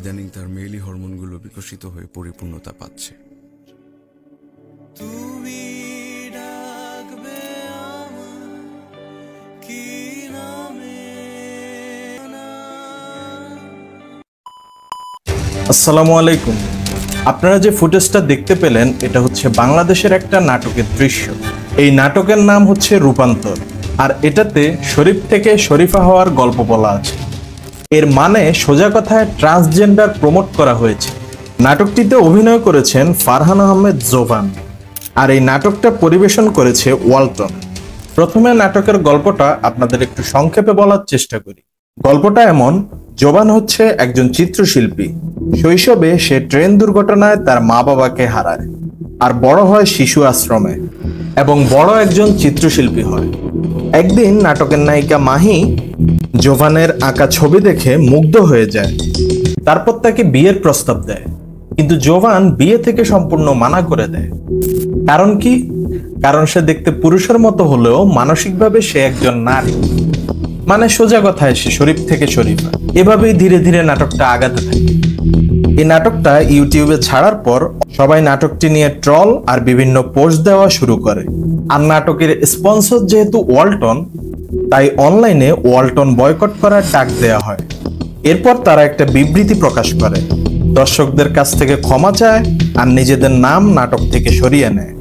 ইদানিং তার মেইলি হরমোনগুলো বিকশিত হয়ে পরিপূর্ণতা পাচ্ছে। আসসালামু আলাইকুম। আপনারা যে ফুটেজটা দেখতে পেলেন এটা হচ্ছে বাংলাদেশের একটা নাটকের দৃশ্য। এই নাটকের নাম হচ্ছে রূপান্তর, আর এটাতে শরীফ থেকে শরীফা হওয়ার গল্প বলা আছে। এর মানে সোজা কথায় ট্রান্সজেন্ডার প্রমোট করা হয়েছে। নাটকটিতে অভিনয় করেছেন ফারহান আহমেদ জোবান, আর এই নাটকটা পরিবেশন করেছে ওয়ালটন। প্রথমে নাটকের গল্পটা আপনাদের একটু সংক্ষেপে বলার চেষ্টা করি। গল্পটা এমন, জোবান হচ্ছে একজন চিত্রশিল্পী। শৈশবে সে ট্রেন দুর্ঘটনায় তার মা বাবাকে হারায় আর বড় হয় শিশু আশ্রমে এবং বড় একজন চিত্রশিল্পী হয়। একদিন নাটকের নায়িকা মাহি জোবানের আঁকা ছবি দেখে মুগ্ধ হয়ে যায়। তারপর তাকে বিয়ের প্রস্তাব দেয়, কিন্তু জোবান বিয়ে থেকে সম্পূর্ণ মানা করে দেয়। কারণ কি? কারণ সে দেখতে পুরুষের মতো হলেও মানসিকভাবে সে একজন নারী। মানে সোজা কথায় সে শরীফ থেকে শরীফা। এভাবেই ধীরে ধীরে নাটকটা আগাতে থাকে। এই নাটকটা ইউটিউবে ছাড়ার পর সবাই নাটকটি নিয়ে ট্রল আর বিভিন্ন পোস্ট দেওয়া শুরু করে। আর নাটকের স্পন্সর যেহেতু ওয়ালটন, তাই অনলাইনে ওয়ালটন বয়কট করার ডাক দেওয়া হয়। এরপর তারা একটা বিবৃতি প্রকাশ করে, দর্শকদের কাছ থেকে ক্ষমা চায় আর নিজেদের নাম নাটক থেকে সরিয়ে নেয়।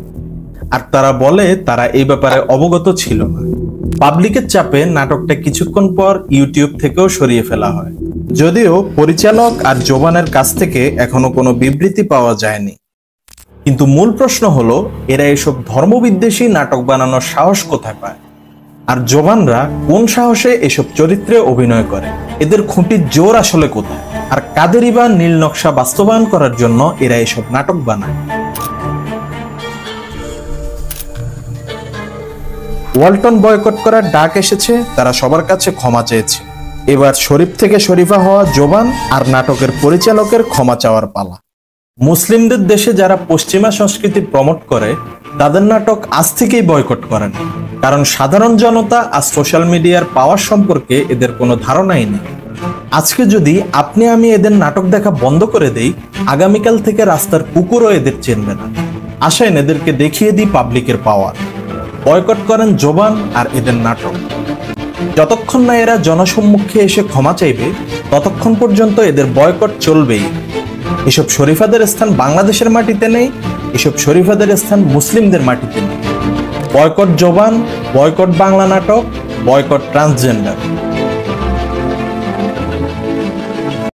আর তারা বলে তারা এই ব্যাপারে অবগত ছিল না। পাবলিকের চাপে নাটকটা কিছুক্ষণ পর ইউটিউব থেকেও সরিয়ে ফেলা হয়, যদিও পরিচালক আর জোবানের কাছ থেকে এখনো কোনো বিবৃতি পাওয়া যায়নি। কিন্তু মূল প্রশ্ন হলো, এরা এসব ধর্মবিদ্বেষী নাটক বানানোর সাহস কোথায় পায়? আর জোবানরা কোন সাহসে এসব চরিত্রে অভিনয় করে? এদের খুঁটির জোর আসলে কোথায়? আর কাদেরই বা নীল নকশা বাস্তবায়ন করার জন্য এরা এসব নাটক বানায়? ওয়ালটন বয়কট করার ডাক এসেছে, তারা সবার কাছে ক্ষমা চেয়েছে। এবার শরীফ থেকে শরীফা হওয়া জোবান আর নাটকের পরিচালকের ক্ষমা চাওয়ার পালা। মুসলিমদের দেশে যারা পশ্চিমা সংস্কৃতি প্রমোট করে তাদের নাটক আজ থেকেই বয়কট করেন, কারণ সাধারণ জনতা আর সোশ্যাল মিডিয়ার পাওয়ার সম্পর্কে এদের কোনো ধারণাই নেই। আজকে যদি আপনি আমি এদের নাটক দেখা বন্ধ করে দেই, আগামীকাল থেকে রাস্তার কুকুরও এদের চিনবে না। আসেন এদেরকে দেখিয়ে দিই পাবলিকের পাওয়ার। বয়কট করেন জোবান আর এদের নাটক। যতক্ষণ না এরা জনসম্মুখে এসে ক্ষমা চাইবে, ততক্ষণ পর্যন্ত এদের বয়কট চলবেই। এসব শরীফাদের স্থান বাংলাদেশের মাটিতে নেই, এসব শরীফাদের স্থান মুসলিমদের মাটিতে নেই। বয়কট জোবান, বয়কট বাংলা নাটক, বয়কট ট্রান্সজেন্ডার।